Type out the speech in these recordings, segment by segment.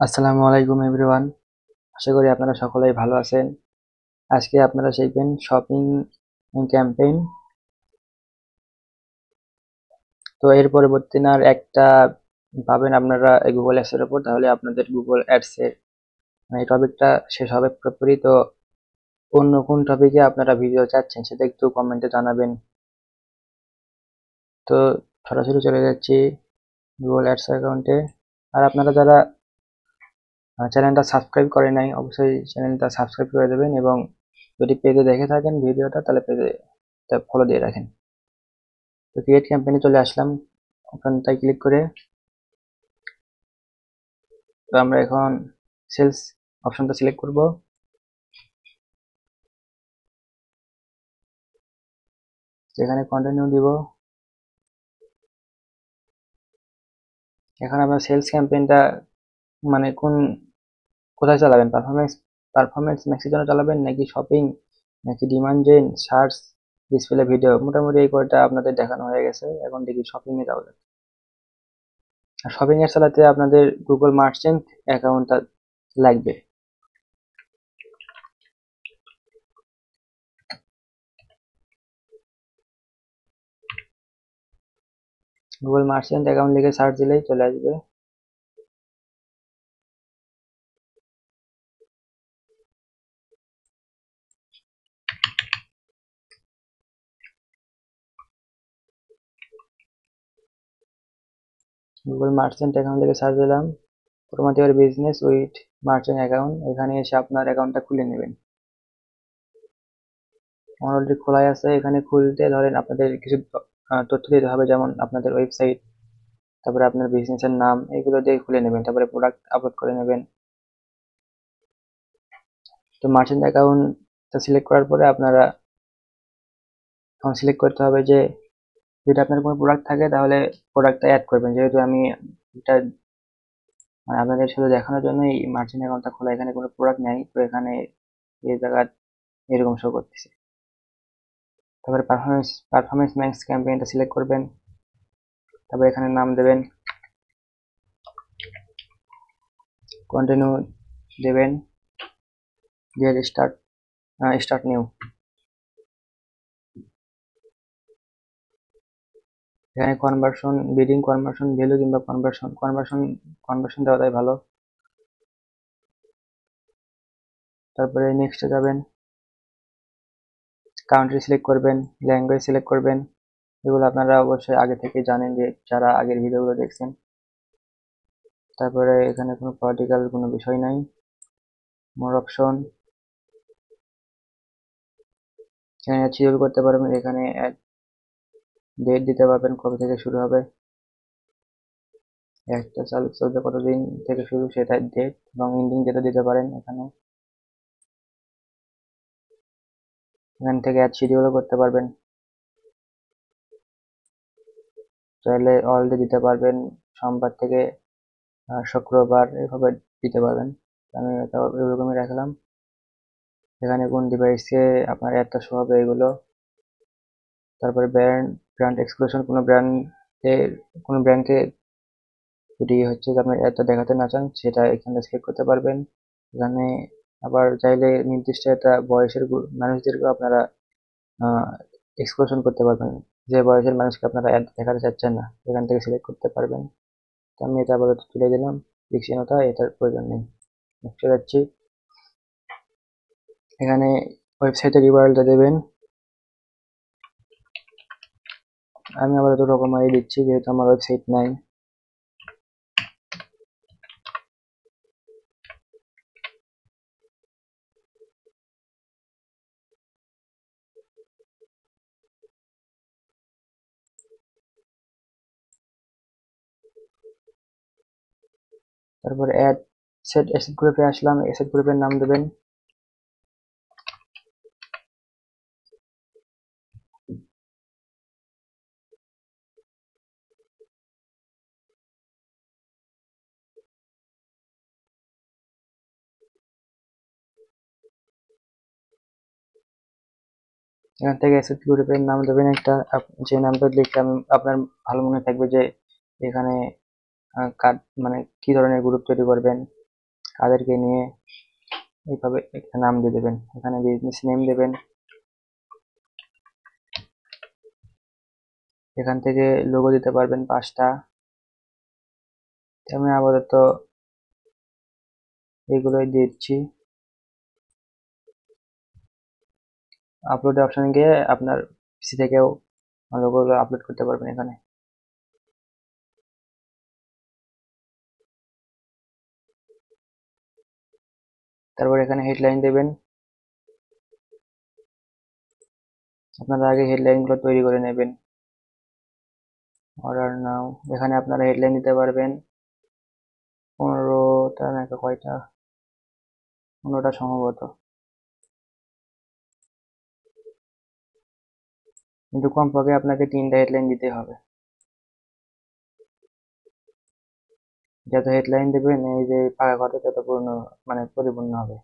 আসসালামু আলাইকুম এভরিওয়ান। আশা করি আপনারা সকলেই ভালো আছেন। আজকে আপনারা শিখবেন শপিং ক্যাম্পেইন। তো এর পরবর্তী আর একটা পাবেন আপনারা গুগল অ্যাডস এর উপর, তাহলে আপনাদের গুগল অ্যাডস এর এই টপিকটা শেষ হবে পুরোপুরি। তো অন্য কোন টপিকে আপনারা ভিডিও চাচ্ছেন সেটা একটু কমেন্টে জানাবেন। তো সরাসরি চলে যাচ্ছি গুগল অ্যাডস অ্যাকাউন্টে। আর আপনারা যারা চ্যানেলটা সাবস্ক্রাইব করে নাই, অবশ্যই চ্যানেলটা সাবস্ক্রাইব করে দেবেন, এবং যদি পেজে দেখে থাকেন ভিডিওটা তাহলে পেজে ফলো দিয়ে রাখেন। তো ক্রিয়েট ক্যাম্পেইনে চলে আসলাম, ওখানটায় ক্লিক করে তো আমরা এখন সেলস অপশনটা সিলেক্ট করব। এখানে কন্টিনিউ দিব। এখন আপনার সেলস ক্যাম্পেইনটা মানে কোথায় চালাবেন, পারফরমেন্স ম্যাক্সের জন্য চালাবেন, নাকি শপিং, নাকি demand gen, search, display, video, মোটামুটি এই কয়টা আপনাদের দেখানো হয়ে গেছে। এখন দেখি শপিং এ যাওয়া যাক। আর শপিং এর চালাতে আপনাদের গুগল মার্চেন্ট অ্যাকাউন্টটা লাগবে। গুগল মার্চেন্ট অ্যাকাউন্ট লিখে সার্চ দিলেই চলে আসবে। গুগল মার্চেন্ট অ্যাকাউন্ট লিখে সার্চ দিলাম, promote your business with merchant account. এখানে এসে আপনার অ্যাকাউন্টটা খুলে নেবেন। আমার অলরেডি খোলাই আছে। এখানে খুলতে ধরেন আপনাদের কিছু তথ্য দিতে হবে, যেমন আপনাদের ওয়েবসাইট, তারপরে আপনার বিজনেসের নাম, এগুলো দিয়ে খুলে নেবেন। তারপরে প্রোডাক্ট আপলোড করে নেবেন। তো মার্চেন্ট অ্যাকাউন্টটা সিলেক্ট করার পরে আপনারা এখন সিলেক্ট করতে হবে যে যদি আপনার কোনো প্রোডাক্ট থাকে তাহলে প্রোডাক্টটা অ্যাড করবেন। যেহেতু আমি এটা মানে আপনাদের শুধু দেখানোর জন্য এই মার্চেন্ট অ্যাকাউন্টটা খোলা, এখানে কোনো প্রোডাক্ট নেই, তো এখানে এই জায়গা এরকম শো করতেছে। তারপরে পারফরমেন্স ম্যাক্স ক্যাম্পেইনটা সিলেক্ট করবেন। তারপরে এখানে নাম দেবেন, কন্টিনিউ দেবেন, দিয়ে স্টার্ট নিউ। এখানে কনভার্সন, বিডিং কনভার্সন ভ্যালু কিংবা কনভার্সন দেওয়াটাই ভালো। তারপরে নেক্সটে যাবেন, কান্ট্রি সিলেক্ট করবেন, ল্যাঙ্গুয়েজ সিলেক্ট করবেন। এগুলো আপনারা অবশ্যই আগে থেকে জানেন, যে যারা আগের ভিডিওগুলো দেখছেন। তারপরে এখানে কোনো পলিটিক্যাল কোনো বিষয় নাই। মোর অপশন, এখানে শিডিউল করতে পারবেন, এখানে ডেট দিতে পারবেন কবে থেকে শুরু হবে, একটা চলতে কতদিন থেকে শুরু সেটার ডেট, এবং এন্ডিং যেটা দিতে পারেন। এখানে এখান থেকে অ্যাড শিডিউলও করতে পারবেন, চাইলে অল ডে দিতে পারবেন, সোমবার থেকে শুক্রবার এভাবে দিতে পারবেন। আমি এটা এরকমই রাখলাম। এখানে কোন ডিভাইসে আপনার অ্যাডটা শো হবে এগুলো। তারপরে ব্র্যান্ড এক্সক্লুশন, কোনো ব্র্যান্ডকে যদি হচ্ছে যে আপনার অ্যাডটা দেখাতে না চান সেটা এখানে সিলেক্ট করতে পারবেন। এখানে আবার চাইলে নির্দিষ্ট একটা বয়সের মানুষদেরকে আপনারা এক্সক্লুশন করতে পারবেন, যে বয়সের মানুষকে আপনারা অ্যাড দেখাতে চাচ্ছেন না, এখান থেকে সিলেক্ট করতে পারবেন। তো আমি এটা আপাতত তুলে দিলাম, বিচ্ছিন্নতা এটার প্রয়োজন নেই। নেক্সট যাচ্ছি। এখানে ওয়েবসাইটের ইউআরএলটা দেবেন। আমি আপাতত রকমারি দিচ্ছি যেহেতু আমার ওয়েবসাইট নাই। তারপর অ্যাসেট গ্রুপে আসলাম, অ্যাসেট গ্রুপের নাম দেবেন। এখান থেকে অ্যাসেট গ্রুপের নাম দেবেন একটা, যে নামটা লিখলে আপনার ভালো মনে থাকবে যে এখানে মানে কি ধরনের গ্রুপ তৈরি করবেন। তাদেরকে নিয়ে এইভাবে একটা নাম দিয়ে দেবেন। এখানে বিজনেস নেম দেবেন। এখান থেকে লোগো দিতে পারবেন 5টা। আমি আপাতত এইগুলোই দিচ্ছি। আপলোড অপশনে গিয়ে আপনার পিসি থেকেও লোগোগুলো আপলোড করতে পারবেন এখানে। তারপর এখানে হেডলাইন দেবেন। আপনারা আগে হেডলাইনগুলো তৈরি করে নেবেন। অর্ডার নাও, এখানে আপনারা হেডলাইন দিতে পারবেন 15টা না কয়টা, 15টা সম্ভবত, কিন্তু কমপক্ষে আপনাকে 3টা হেডলাইন দিতে হবে। যত হেডলাইন দেবেন এই যে ফাঁকা ঘরটা তত পরিপূর্ণ হবে।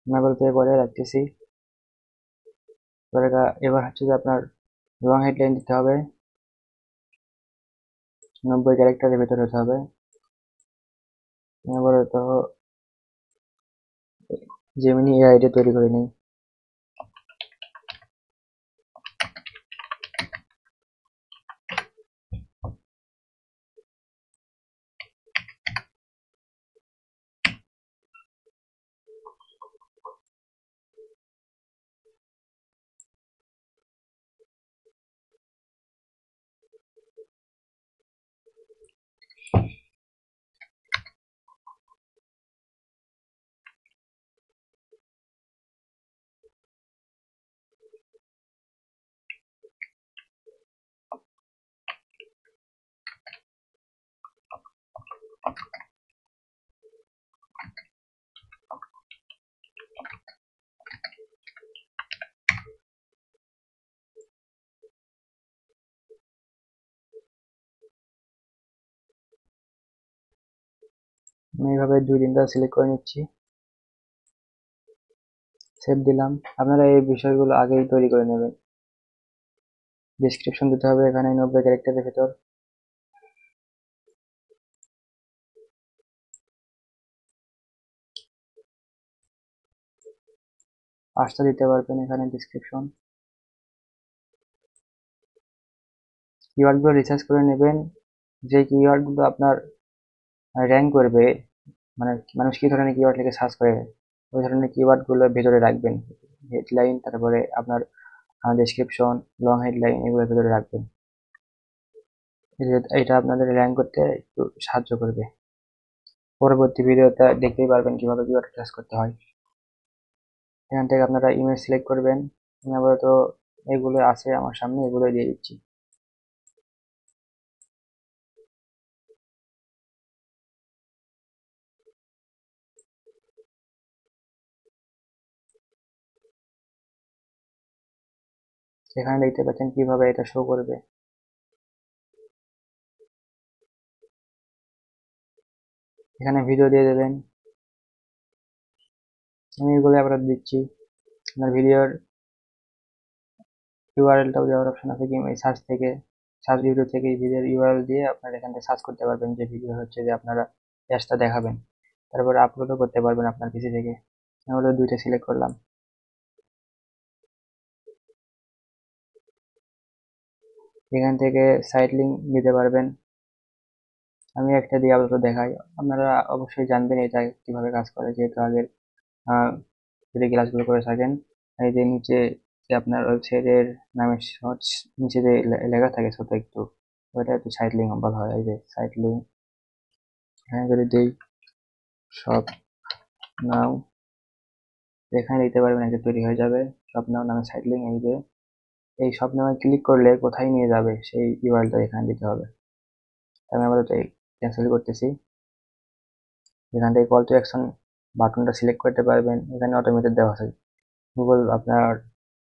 আমি বলতে করে রাখতেছি। এবার হচ্ছে যে আপনার লং হেডলাইন দিতে হবে, 90 ক্যারেক্টারের ভেতর হতে হবে। এবার তো জেমিনি এআই টা তৈরি করে নিই। আমি এইভাবে 2-3টা সিলেক্ট করে নিচ্ছি, সেভ দিলাম। আপনারা এই বিষয়গুলো আগেই তৈরি করে নেবেন। ডেসক্রিপশন দিতে হবে এখানে 90 ক্যারেক্টারের ভেতর। পাঁচটা দিতে পারবেন এখানে ডেসক্রিপশন। কিওয়ার্ডগুলো রিসার্চ করে নেবেন, যে কিওয়ার্ডগুলো আপনার র্যাঙ্ক করবে, মানে মানুষ কি ধরনের কিওয়ার্ড লিখে সার্চ করে ওই ধরনের কিওয়ার্ডগুলো ভেতরে রাখবেন। হেডলাইন, তারপরে আপনার ডেসক্রিপশন, লং হেডলাইন, এগুলো ভেতরে রাখবেন। এটা আপনাদের র্যাঙ্ক করতে একটু সাহায্য করবে। পরবর্তী ভিডিওতে দেখতেই পারবেন কিভাবে কিওয়ার্ড সার্চ করতে হয়। এখান থেকে আপনারা ইমেজ সিলেক্ট করবেন। আমি আপাতত এগুলো আছে আমার সামনে, এগুলো দিয়ে দিচ্ছি। এখানে দেখতে পাচ্ছেন কিভাবে এটা শো করবে। এখানে ভিডিও দিয়ে দেবেন। আমি এগুলো আবার দিচ্ছি। আপনার ভিডিওর ইউআরএলটাও দেওয়ার অপশন আছে, কি সার্চ থেকে, সার্চ ভিডিও থেকে ভিডিওর ইউআরএল দিয়ে আপনারা এখান থেকে সার্চ করতে পারবেন যে ভিডিও হচ্ছে যে আপনারা অ্যাডসটা দেখাবেন। তারপরে আপলোডও করতে পারবেন আপনার পিসি থেকে। আমি 2টা সিলেক্ট করলাম। এখান থেকে সাইট লিঙ্ক দিতে পারবেন। আমি একটা দিয়ে আপাতত দেখাই, আপনারা অবশ্যই জানবেন এটা কিভাবে কাজ করে, যেহেতু আগের যদি ক্লাসগুলো করে থাকেন। এই যে নিচে যে আপনার ওয়েবসাইটের নামের নিচে যে লেখা থাকে ছোট একটু, ওইটা একটু সাইট লিঙ্ক বলা হয়। এই যে সাইট লিঙ্ক, এখানে যদি দিই সব নাও, এখানে দিতে পারবেন, একটা তৈরি হয়ে যাবে সব নাও নামে সাইট লিঙ্ক। এই যে এই সব নামে ক্লিক করলে কোথায় নিয়ে যাবে সেই ইউআরএলটা এখানে দিতে হবে। আমি আবার ক্যান্সেল করতেছি। এখান থেকে কল টু অ্যাকশন বাটনটা সিলেক্ট করতে পারবেন। এখানে অটোমেটেড দেওয়া আছে। গুগল আপনার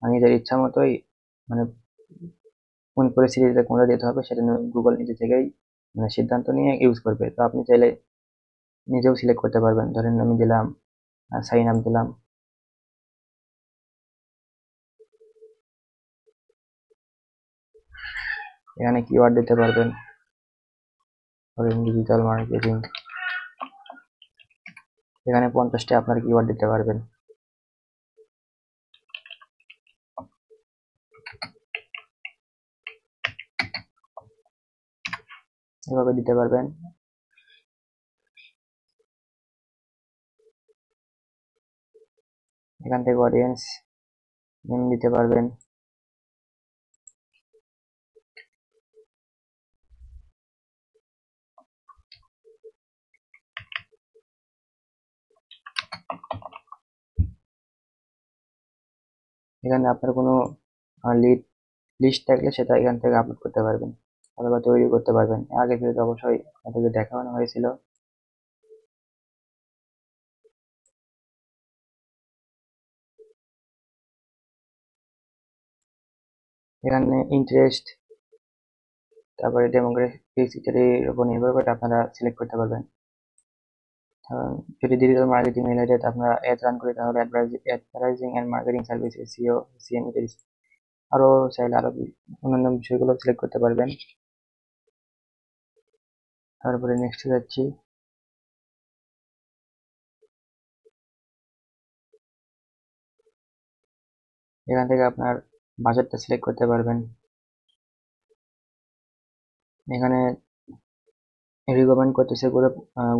নিজের ইচ্ছা মতোই, মানে কোন পরিস্থিতিতে কোনটা দিতে হবে সেটা গুগল নিজে থেকেই সিদ্ধান্ত নিয়ে ইউজ করবে। তো আপনি চাইলে নিজেও সিলেক্ট করতে পারবেন। ধরেন আমি দিলাম সাইন আপ দিলাম। এখানে কিওয়ার্ড দিতে পারবেন। ধরেন ডিজিটাল মার্কেটিং, এখানে 50টি আপনার কিওয়ার্ড দিতে পারবেন। এভাবে দিতে পারবেন। এখান থেকে অডিয়েন্স নেম দিতে পারবেন। এখানে আপনার কোনো লিস্ট থাকলে সেটা এখান থেকে আপলোড করতে পারবেন অথবা তৈরি করতে পারবেন। আগে ভিডিওতে অবশ্যই আপনাদেরকে দেখানো হয়েছিল। এখানে ইন্টারেস্ট, তারপরে ডেমোগ্রাফিক্স ইত্যাদির উপর নির্ভর করে আপনারা সিলেক্ট করতে পারবেন। যদি ডিজিটাল মার্কেটিং রিলেটেড আপনারা অ্যাড রান করি তাহলে advertising and marketing service, SEO, CM ইত্যাদি, আরো চাইলে আরো অন্যান্য বিষয়গুলো সিলেক্ট করতে পারবেন। তারপরে নেক্সট যাচ্ছি। এখান থেকে আপনার বাজেটটা সিলেক্ট করতে পারবেন। এখানে রিকমেন্ড করতেছে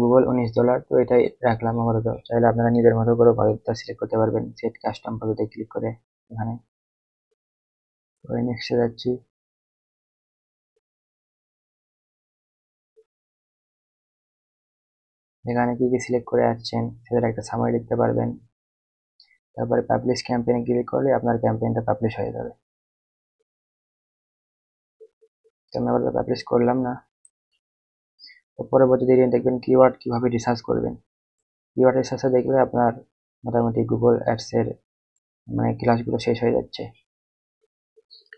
গুগল $19, তো এটাই রাখলাম আপাতত। চাইলে আপনারা নিজের মতো করে বাজেটটা সিলেক্ট করতে পারবেন সেট কাস্টম পদ্ধতি ক্লিক করে এখানে। নেক্সটে যাচ্ছি। এখানে কি কি সিলেক্ট করে আসছেন সেটার একটা সামারি লিখতে পারবেন। তারপরে পাবলিশ ক্যাম্পেইনে ক্লিক করলে আপনার ক্যাম্পেইনটা পাবলিশ হয়ে যাবে। তো আমি আবার পাবলিশ করলাম না। তো পরবর্তীতে দেখবেন কিওয়ার্ড কিভাবে রিসার্চ করবেন। কিওয়ার্ড রিসার্চে দেখলে আপনার মোটামুটি গুগল অ্যাডস এর মানে ক্লাসগুলো শেষ হয়ে যাচ্ছে।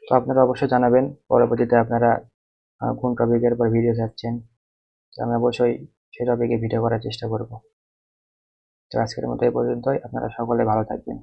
তো আপনারা অবশ্যই জানাবেন পরবর্তীতে আপনারা কোন টপিকের উপর ভিডিও চাচ্ছেন, তো আমি অবশ্যই সেই টপিকে ভিডিও করার চেষ্টা করব। তো আজকের মতো এই পর্যন্তই। আপনারা সকলে ভালো থাকবেন।